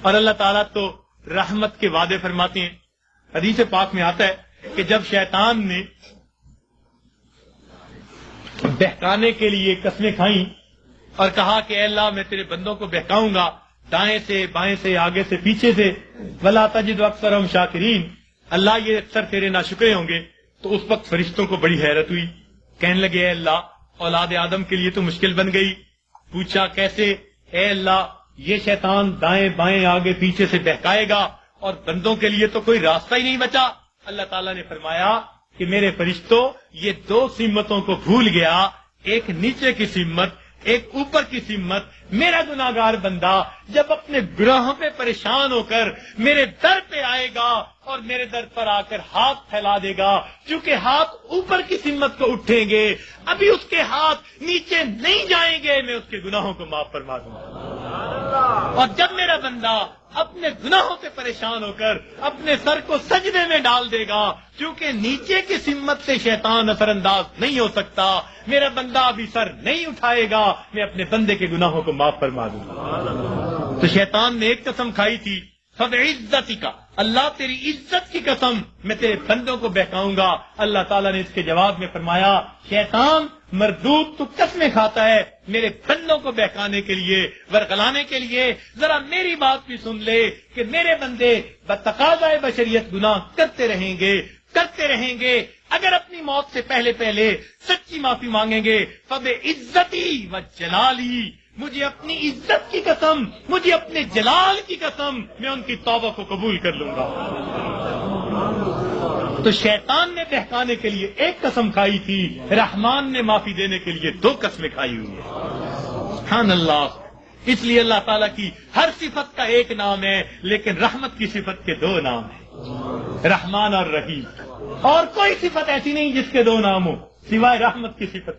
اور اللہ تعالیٰ تو رحمت کے وعدے فرماتے ہیں. حدیث پاک میں آتا ہے کہ جب شیطان نے بہکانے کے لیے قسمیں کھائیں اور کہا کہ اے اللہ میں تیرے بندوں کو بہکاؤں گا دائیں سے بائیں سے آگے سے پیچھے سے ولا تجد اکثرہم شاکرین، اللہ یہ اکثر تیرے ناشکرے ہوں گے، تو اس وقت فرشتوں کو بڑی حیرت ہوئی. کہنے لگے اے اللہ اولاد آدم کے لیے تو مشکل بن گئی. پوچھا کیسے؟ اے اللہ یہ شیطان دائیں بائیں آگے پیچھے سے بہکائے گا اور بندوں کے لیے تو کوئی راستہ ہی نہیں بچا. اللہ تعالیٰ نے فرمایا کہ میرے فرشتوں یہ دو سمتوں کو بھول گیا، ایک نیچے کی سمت ایک اوپر کی سمت. میرا گناہگار بندہ جب اپنے گناہوں پہ پریشان ہو کر میرے در پہ آئے گا اور میرے در پر آ کر ہاتھ پھیلا دے گا، چونکہ ہاتھ اوپر کی سمت کو اٹھیں گے، ابھی اس کے ہاتھ نیچے نہیں جائیں گے، میں اس کے گناہوں کو معاف فرما دوں گا. اور جب میرا بندہ اپنے گناہوں سے پریشان ہو کر اپنے سر کو سجدے میں ڈال دے گا، کیونکہ نیچے کی سمت سے شیطان اثر انداز نہیں ہو سکتا، میرا بندہ ابھی سر نہیں اٹھائے گا، میں اپنے بندے کے گناہوں کو معاف فرما دوں گا. تو شیطان نے ایک قسم کھائی تھی، فَبِعِزَّتِكَ، اللہ تیری عزت کی قسم میں تیرے بندوں کو بہکاؤں گا. اللہ تعالیٰ نے اس کے جواب میں فرمایا شیطان مردود تو قسمیں کھاتا ہے میرے بندوں کو بہکانے کے لیے، ورغلانے کے لیے. ذرا میری بات بھی سن لے کہ میرے بندے بتقاضائے بشریت گناہ کرتے رہیں گے. اگر اپنی موت سے پہلے سچی معافی مانگیں گے، فَبِعِزَّتِي وَجَلَالِي، مجھے اپنی عزت کی قسم، مجھے اپنے جلال کی قسم، میں ان کی توبہ کو قبول کر لوں گا. تو شیطان نے بہکانے کے لیے ایک قسم کھائی تھی، رحمان نے معافی دینے کے لیے دو قسمیں کھائی ہوئی ہیں. سبحان اللہ. اس لیے اللہ تعالیٰ کی ہر صفت کا ایک نام ہے، لیکن رحمت کی صفت کے دو نام ہیں، رحمان اور رحیم. اور کوئی صفت ایسی نہیں جس کے دو نام ہو سوائے رحمت کی صفت.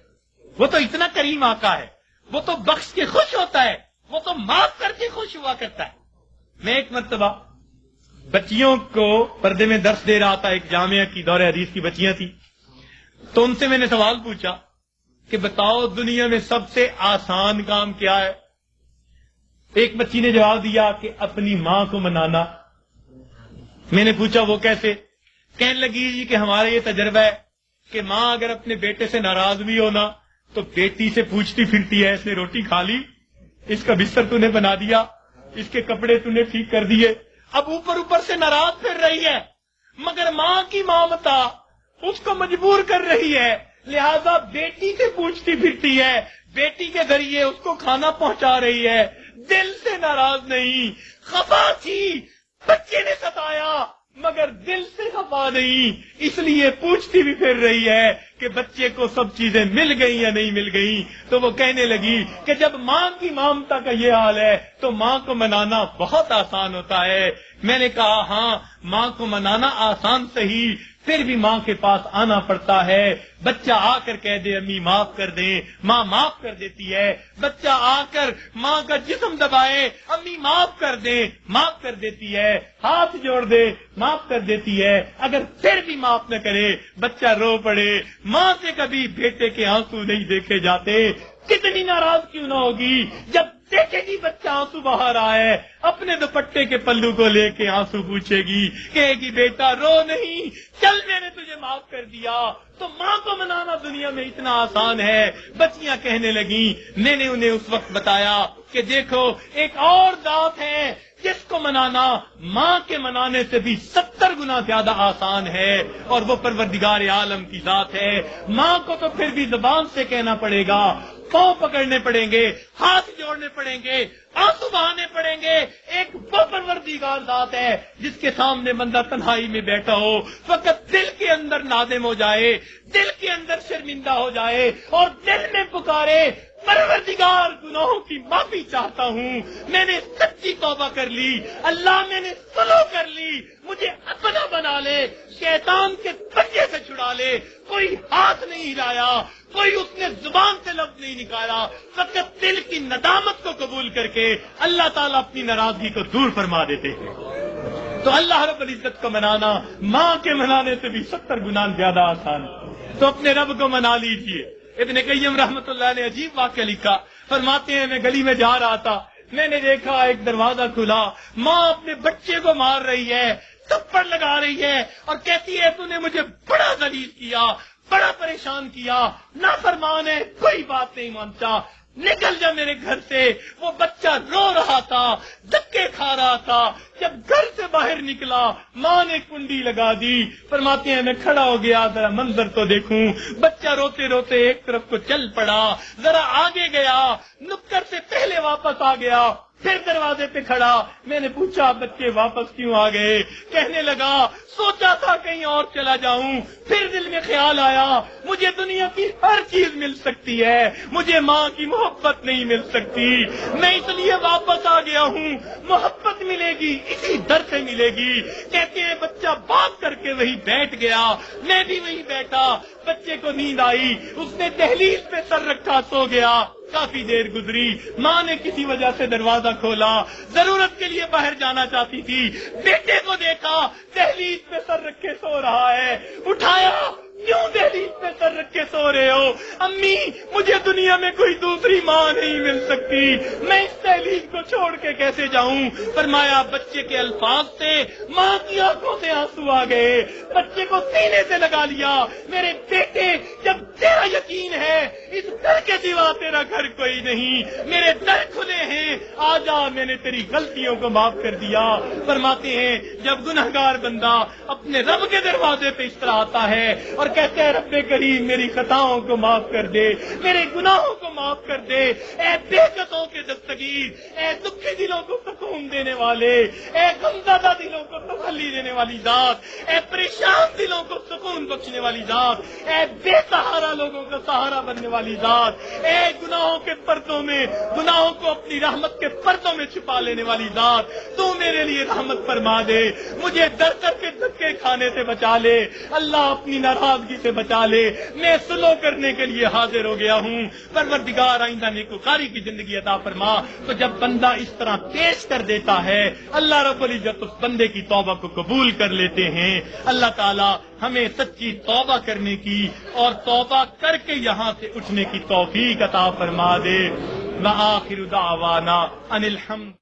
وہ تو اتنا کریم آقا ہے، وہ تو بخش کے خوش ہوتا ہے، وہ تو معاف کر کے خوش ہوا کرتا ہے. میں ایک مرتبہ بچیوں کو پردے میں درس دے رہا تھا، ایک جامعہ کی دور حدیث کی بچیاں تھیں، تو ان سے میں نے سوال پوچھا کہ بتاؤ دنیا میں سب سے آسان کام کیا ہے؟ ایک بچی نے جواب دیا کہ اپنی ماں کو منانا. میں نے پوچھا وہ کیسے؟ کہنے لگی جی کہ ہمارا یہ تجربہ ہے کہ ماں اگر اپنے بیٹے سے ناراض بھی ہونا تو بیٹی سے پوچھتی پھرتی ہے، اس نے روٹی کھا لی، اس کا بستر تو نے بنا دیا، اس کے کپڑے تو نے ٹھیک کر دیے. اب اوپر سے ناراض پھر رہی ہے، مگر ماں کی مامتا اس کو مجبور کر رہی ہے، لہذا بیٹی سے پوچھتی پھرتی ہے، بیٹی کے ذریعے اس کو کھانا پہنچا رہی ہے. دل سے ناراض نہیں، خفا تھی، بچے نے ستایا مگر دل سے خفا نہیں، اس لیے پوچھتی بھی پھر رہی ہے کہ بچے کو سب چیزیں مل گئی یا نہیں مل گئی. تو وہ کہنے لگی کہ جب ماں کی مامتا کا یہ حال ہے تو ماں کو منانا بہت آسان ہوتا ہے. میں نے کہا ہاں ماں کو منانا آسان صحیح، پھر بھی ماں کے پاس آنا پڑتا ہے. بچہ آ کر کہہ دے امی معاف کر دیں، ماں معاف کر دیتی ہے. بچہ آ کر ماں کا جسم دبائے، امی معاف کر دیں، معاف کر دیتی ہے. ہاتھ جوڑ دے، معاف کر دیتی ہے. اگر پھر بھی معاف نہ کرے، بچہ رو پڑے، ماں سے کبھی بیٹے کے آنسو نہیں دیکھے جاتے. کتنی ناراض کیوں نہ ہوگی جب دیکھے گی بچہ آنسو بہا رہا ہے، اپنے دوپٹے کے پلو کو لے کے آنسو پوچھے گی، کہے گی بیٹا رو نہیں، چل میں نے تجھے معاف کر دیا. تو ماں کو منانا دنیا میں اتنا آسان ہے. بچیاں کہنے لگیں، میں نے انہیں اس وقت بتایا کہ دیکھو ایک اور ذات ہے جس کو منانا ماں کے منانے سے بھی 70 گنا زیادہ آسان ہے، اور وہ پروردگار عالم کی ذات ہے. ماں کو تو پھر بھی زبان سے کہنا پڑے گا، پاؤں پکڑنے پڑیں گے، ہاتھ جوڑنے پڑیں گے، آنسو بہانے پڑیں گے. ایک وہ پروردگار ذات ہے جس کے سامنے بندہ تنہائی میں بیٹھا ہو، فقط دل کے اندر نادم ہو جائے، دل کے اندر شرمندہ ہو جائے اور دل میں پکارے پروردگار گناہوں کی معافی چاہتا ہوں، میں نے سچی توبہ کر لی، اللہ میں نے صلح کر لی، مجھے اپنا بنا لے، شیطان کے پنجے سے چھڑا لے. کوئی ہاتھ نہیں ہلایا، کوئی اس نے زبان سے لفظ نہیں نکالا، فقط دل کی ندامت کو قبول کر کے اللہ تعالیٰ اپنی ناراضگی کو دور فرما دیتے ہیں. تو اللہ رب العزت کو منانا ماں کے منانے سے بھی 70 گنا زیادہ آسان ہے. تو اپنے رب کو منا لیجئے. ابن قیم رحمت اللہ نے عجیب واقعہ لکھا، فرماتے ہیں میں گلی میں جا رہا تھا، میں نے دیکھا ایک دروازہ کھلا، ماں اپنے بچے کو مار رہی ہے، تھپڑ لگا رہی ہے اور کہتی ہے تو نے مجھے بڑا ذلیل کیا، بڑا پریشان کیا، نافرمان ہے، کوئی بات نہیں مانتا، نکل جا میرے گھر سے۔ وہ بچہ رو رہا تھا، دھکے کھا رہا تھا۔ جب گھر سے باہر نکلا ماں نے کنڈی لگا دی۔ فرماتے ہیں میں کھڑا ہو گیا، ذرا منظر تو دیکھوں۔ بچہ روتے روتے ایک طرف کو چل پڑا، ذرا آگے گیا، نکر سے پہلے واپس آ گیا، پھر دروازے پہ کھڑا۔ میں نے پوچھا بچے واپس کیوں آ گئے؟ کہنے لگا سوچا تھا کہیں اور چلا جاؤں، پھر دل میں خیال آیا مجھے دنیا کی ہر چیز مل سکتی ہے، مجھے ماں کی محبت نہیں مل سکتی، میں اس لیے واپس آ گیا ہوں۔ محبت ملے گی اسی در سے ملے گی۔ کہتے ہیں بچہ بات کر کے وہی بیٹھ گیا، میں بھی وہی بیٹھا۔ بچے کو نیند آئی، اس نے دہلیز پہ سر رکھا سو گیا۔ کافی دیر گزری، ماں نے کسی وجہ سے دروازہ کھولا، ضرورت کے لیے باہر جانا چاہتی تھی، بیٹے کو دیکھا دہلیز پہ سر رکھے سو رہا ہے۔ اٹھایا، کیوں دہلیز پہ سر رکھے سو رہے ہو؟ امی مجھے دنیا میں کوئی دوسری ماں نہیں مل سکتی، میں اس دہلیز کو چھوڑ کے کیسے جاؤں؟ فرمایا بچے کے الفاظ سے ماں کی آنکھوں سے آنسو آ گئے، بچے کو سینے سے لگا لیا۔ میرے بیٹے جب تیرا یقین ہے اس گھر کے سوا تیرا گھر کوئی نہیں، میرے در کھلے ہیں، آ جا، میں نے تیری غلطیوں کو معاف کر دیا۔ فرماتے ہیں جب گنہگار بندہ اپنے رب کے دروازے پہ اس طرح آتا ہے اور کہتے ہیں رب کریم میری خطاؤں کو معاف کر دے، میرے گناہوں کو معاف کر دے، اے بے قطعوں کے دستگیر، اے دکھی دلوں کو سکون دینے والے، اے غمزدہ دلوں کو تسلی دینے والی ذات، اے پریشان دلوں کو سکون بخشنے والی ذات، اے بے سہارا لوگوں کا سہارا بننے والی ذات، اے گناہوں کے پردوں میں، گناہوں کو اپنی رحمت کے پردوں میں چھپا لینے والی ذات، تو میرے لیے رحمت فرما دے، مجھے در در کے دھکے کھانے سے بچا لے، اللہ اپنی ناراضگی سے بچا لے، میں سلو کرنے کے لیے حاضر ہو گیا ہوں، پروردگار آئندہ نیکوکاری کی زندگی عطا فرما۔ تو جب بندہ اس طرح پیش کر دیتا ہے اللہ رب العزت اس بندے کی توبہ کو قبول کر لیتے ہیں۔ اللہ تعالی ہمیں سچی توبہ کرنے کی اور توبہ کر کے یہاں سے اٹھنے کی توفیق عطا فرما دے۔ وآخر دعوانا ان الحمد